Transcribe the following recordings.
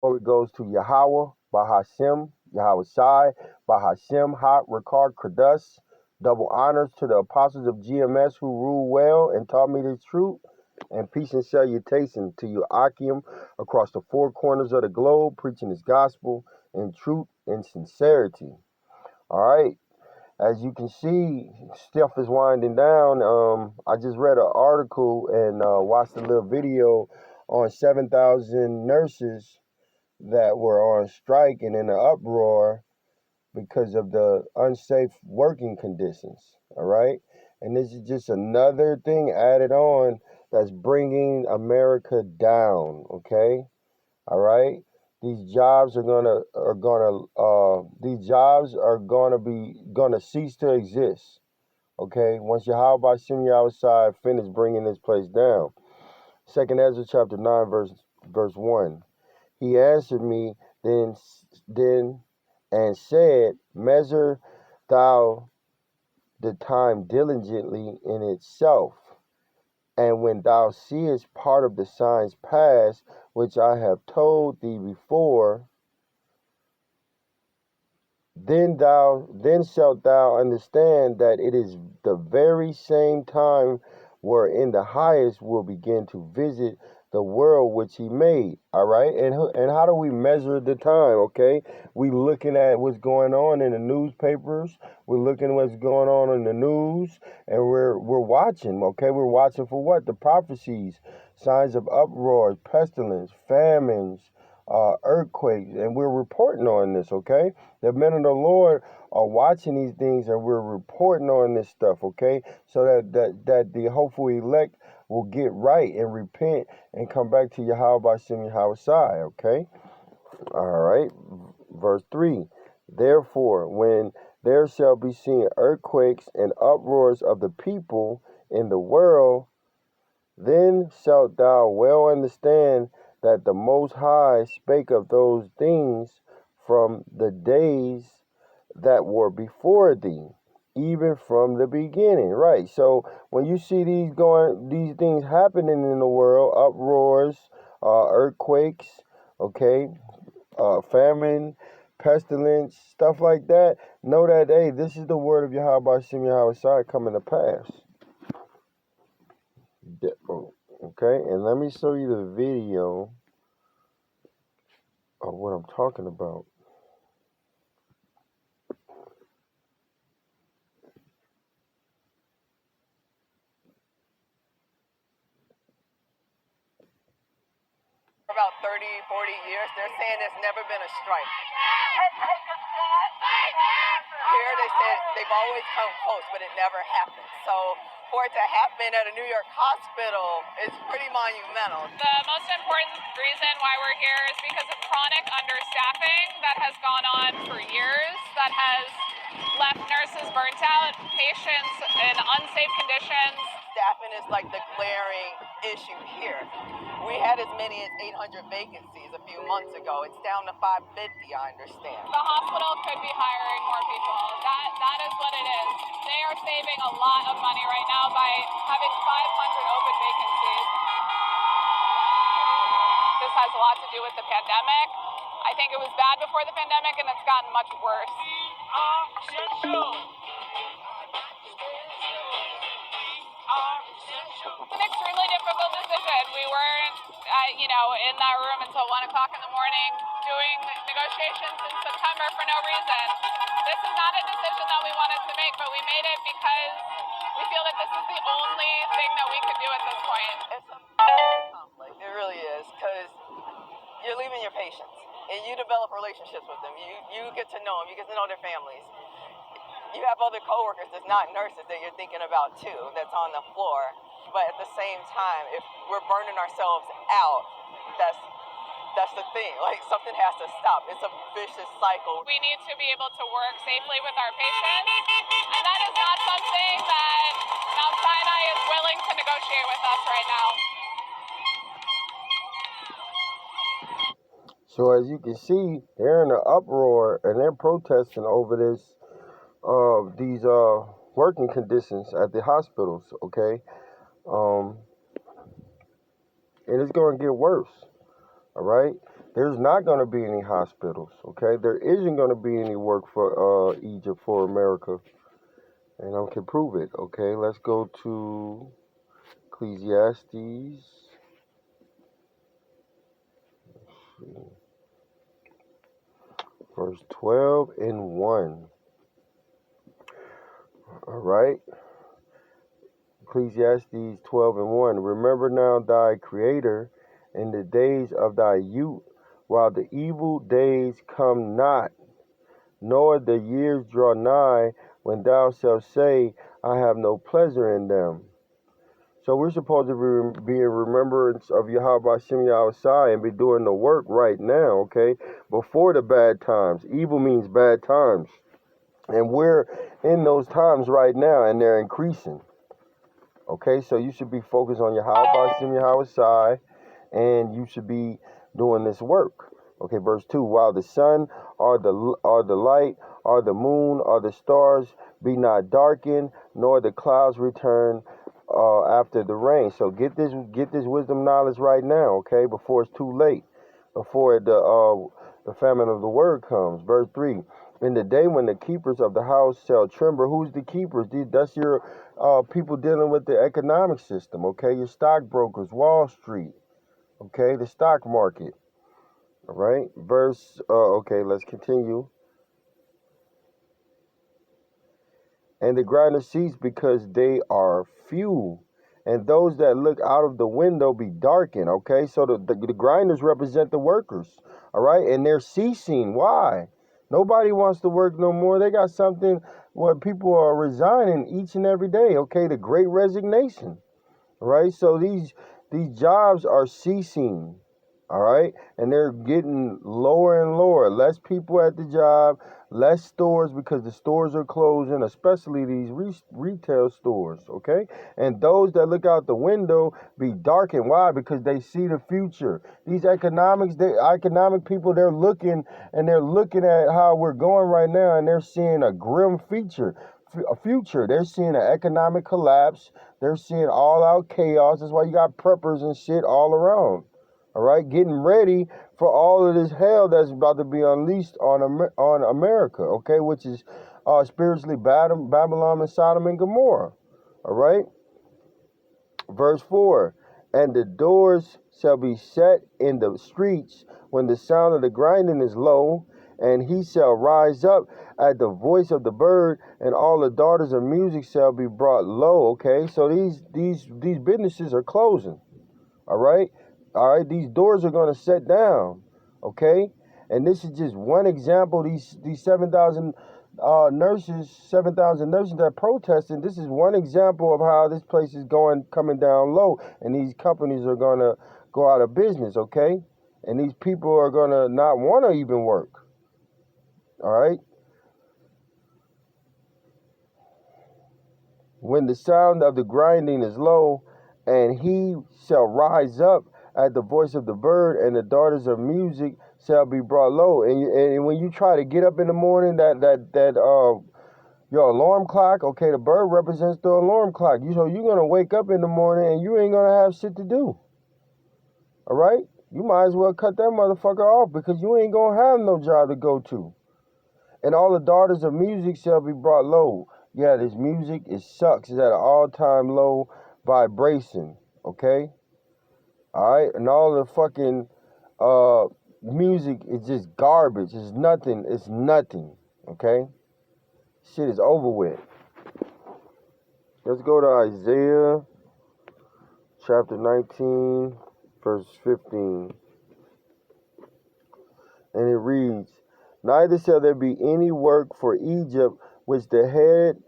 Glory goes to Yahweh, Bahashem, Yahweh Shai, Bahashem, Ha, Rakar, Kradas. Double honors to the apostles of GMS who rule well and taught me the truth. And peace and salutation to you, Akim, across the four corners of the globe, preaching his gospel in truth and sincerity. All right. As you can see, stuff is winding down. I just read an article and watched a little video on 7,000 nurses that were on strike and in an uproar because of the unsafe working conditions. All right. And this is just another thing added on that's bringing America down. Okay. All right. These jobs are gonna cease to exist. Okay. Once Yahweh Shimmy outside finish bringing this place down. Second Ezra chapter 9 verse 1. He answered me then then and said, measure thou the time diligently in itself, and when thou seest part of the signs pass, which I have told thee before, then shalt thou understand that it is the very same time wherein the highest will begin to visit the world which he made. All right, and how do we measure the time? Okay, we looking at what's going on in the newspapers. We're looking at what's going on in the news, and we're watching. Okay, we're watching for what? The prophecies, signs of uproar, pestilence, famines, earthquakes, and we're reporting on this. Okay, the men of the Lord are watching these things, and we're reporting on this stuff. Okay, so that the hopeful elect will get right and repent and come back to Yahweh Bashem Yahweh Shai. Okay, all right. Verse 3. Therefore, when there shall be seen earthquakes and uproars of the people in the world, then shalt thou well understand that the Most High spake of those things from the days that were before thee, even from the beginning. Right. So when you see these things happening in the world, uproars, earthquakes, okay, famine, pestilence, stuff like that, know that, hey, this is the word of Yahweh Shem Yahweh Shai coming to pass. Okay, and let me show you the video of what I'm talking about. About 30, 40 years, they're saying there's never been a strike. Here they said they've always come close, but it never happened. So for it to happen at a New York hospital is pretty monumental. The most important reason why we're here is because of chronic understaffing that has gone on for years, that has left nurses burnt out, patients in unsafe conditions. Staffing is like the glaring issue here. We had as many as 800 vacancies a few months ago. It's down to 550, I understand. The hospital could be hiring more people. That is what it is. They are saving a lot of money right now by having 500 open vacancies. This has a lot to do with the pandemic. I think it was bad before the pandemic, and it's gotten much worse. It's an extremely difficult decision. We weren't, in that room until 1 o'clock in the morning doing negotiations in September for no reason. This is not a decision that we wanted to make, but we made it because we feel that this is the only thing that we could do at this point. It's a conflict. It really is, because you're leaving your patients, and you develop relationships with them. You get to know them. You get to know their families. You have other coworkers that's not nurses that you're thinking about too, that's on the floor. But at the same time, if we're burning ourselves out, that's the thing. Like, something has to stop. It's a vicious cycle. We need to be able to work safely with our patients, and that is not something that Mount Sinai is willing to negotiate with us right now. So as you can see, they're in an uproar and they're protesting over these working conditions at the hospitals. Okay, and it's going to get worse. All right, There's not going to be any hospitals, okay? There isn't going to be any work for Egypt, for America. And I can prove it, okay? Let's go to Ecclesiastes. Verse 12 and 1. All right? Ecclesiastes 12 and 1. Remember now thy Creator in the days of thy youth, while the evil days come not, nor the years draw nigh, when thou shalt say, I have no pleasure in them. So we're supposed to be in remembrance of Yahweh Shem Yahweh and be doing the work right now, okay? Before the bad times. Evil means bad times. And we're in those times right now, and they're increasing. Okay, so you should be focused on Yahweh Shem Yahweh, and you should be doing this work. Okay, verse 2. While the sun or the light or the moon or the stars be not darkened, nor the clouds return after the rain. So get this wisdom knowledge right now, okay, before it's too late, before the famine of the word comes. Verse 3. In the day when the keepers of the house shall tremble. Who's the keepers? That's your people dealing with the economic system, okay? Your stockbrokers, Wall Street, okay? The stock market, all right? Okay, let's continue. And the grinders cease because they are few, and those that look out of the window be darkened, okay? So the grinders represent the workers, all right? And they're ceasing. Why? Nobody wants to work no more. They got something where people are resigning each and every day, okay? The great resignation, right? So these jobs are ceasing, all right? And they're getting lower and lower. Less people at the job, less stores because the stores are closing, especially these retail stores, okay? And those that look out the window be darkened. Why? Because they see the future. These economic people, they're looking at how we're going right now, and they're seeing a grim future. They're seeing an economic collapse. They're seeing all out chaos. That's why you got preppers and shit all around. All right, getting ready for all of this hell that's about to be unleashed on America, okay, which is spiritually Babylon and Sodom and Gomorrah. All right, verse 4. And the doors shall be set in the streets when the sound of the grinding is low, and he shall rise up at the voice of the bird, and all the daughters of music shall be brought low. Okay, so these businesses are closing. All right. These doors are going to shut down, okay? And this is just one example. These 7,000 nurses that protested. This is one example of how this place is coming down low, and these companies are going to go out of business, okay? And these people are going to not want to even work, all right? When the sound of the grinding is low, and he shall rise up at the voice of the bird, and the daughters of music shall be brought low. And when you try to get up in the morning, your alarm clock, okay, the bird represents the alarm clock. So you're gonna wake up in the morning and you ain't gonna have shit to do. All right, you might as well cut that motherfucker off because you ain't gonna have no job to go to. And all the daughters of music shall be brought low. Yeah, this music, it sucks. It's at an all-time low vibration, okay? All right, and all the fucking music is just garbage. It's nothing. Okay? Shit is over with. Let's go to Isaiah chapter 19, verse 15. And it reads, Neither shall there be any work for Egypt which the head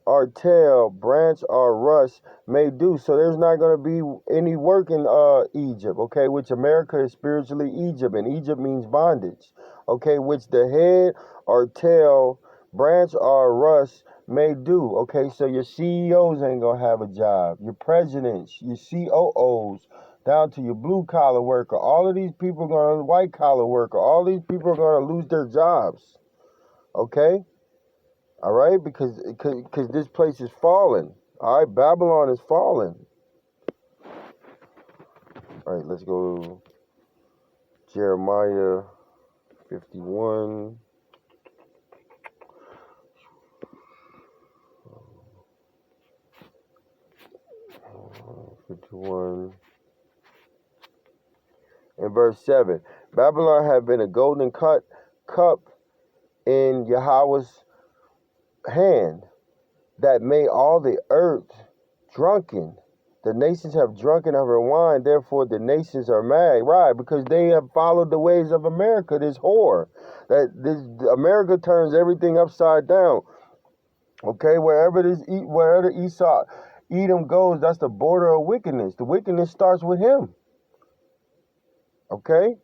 or tail, branch or rush may do. So there's not going to be any work in Egypt, okay, which America is spiritually Egypt, and Egypt means bondage, okay, which the head or tail, branch or rush may do, okay. So your CEOs ain't going to have a job, your presidents, your COOs, down to your blue collar worker, all of these people are going to, white collar worker, all these people are going to lose their jobs, okay. All right, because this place is falling. All right, Babylon is falling. All right, let's go to Jeremiah 51. 51 and verse 7. Babylon had been a golden cup in Yahweh's hand that made all the earth drunken. The nations have drunken of her wine, therefore the nations are mad. Right, because they have followed the ways of America, this whore. That this America turns everything upside down. Okay, wherever Esau Edom goes, that's the border of wickedness. The wickedness starts with him. Okay?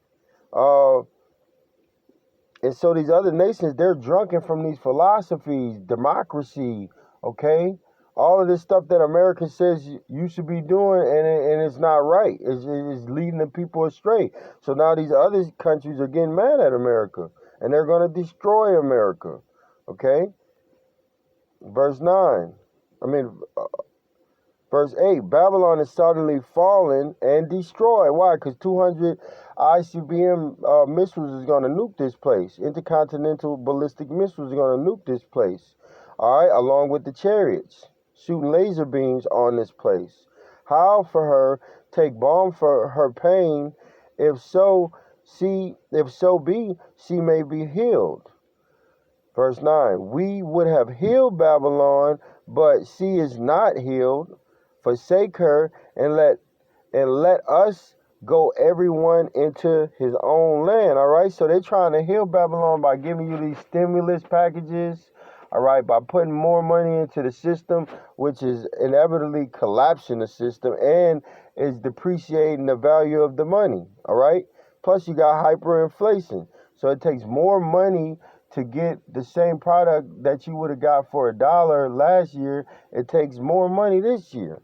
And so these other nations, they're drunken from these philosophies, democracy, okay? All of this stuff that America says you should be doing, and it's not right. It's leading the people astray. So now these other countries are getting mad at America, and they're going to destroy America, okay? Verse 9. Verse 8, Babylon is suddenly fallen and destroyed. Why? Because 200 ICBM missiles is going to nuke this place. Intercontinental ballistic missiles are going to nuke this place. All right, along with the chariots, shooting laser beams on this place. How for her take balm for her pain? If so be, she may be healed. Verse 9, we would have healed Babylon, but she is not healed. Forsake her and let us go everyone into his own land. All right, so they're trying to heal Babylon by giving you these stimulus packages. All right, by putting more money into the system, which is inevitably collapsing the system and is depreciating the value of the money. All right, plus you got hyperinflation, so it takes more money to get the same product that you would have got for $1 last year. It takes more money this year.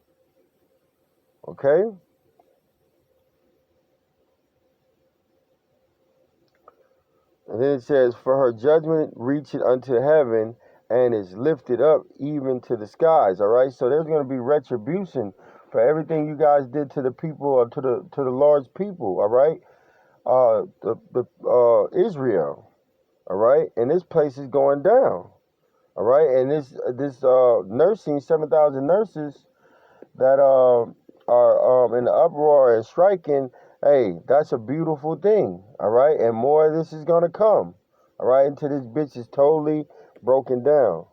Okay? And then it says, for her judgment reacheth unto heaven and is lifted up even to the skies. All right? So there's going to be retribution for everything you guys did to the people, or to the Lord's people. All right? Israel. All right? And this place is going down. All right? And this nursing, 7,000 nurses that are in the uproar and striking, hey, that's a beautiful thing, all right? And more of this is going to come, all right, until this bitch is totally broken down.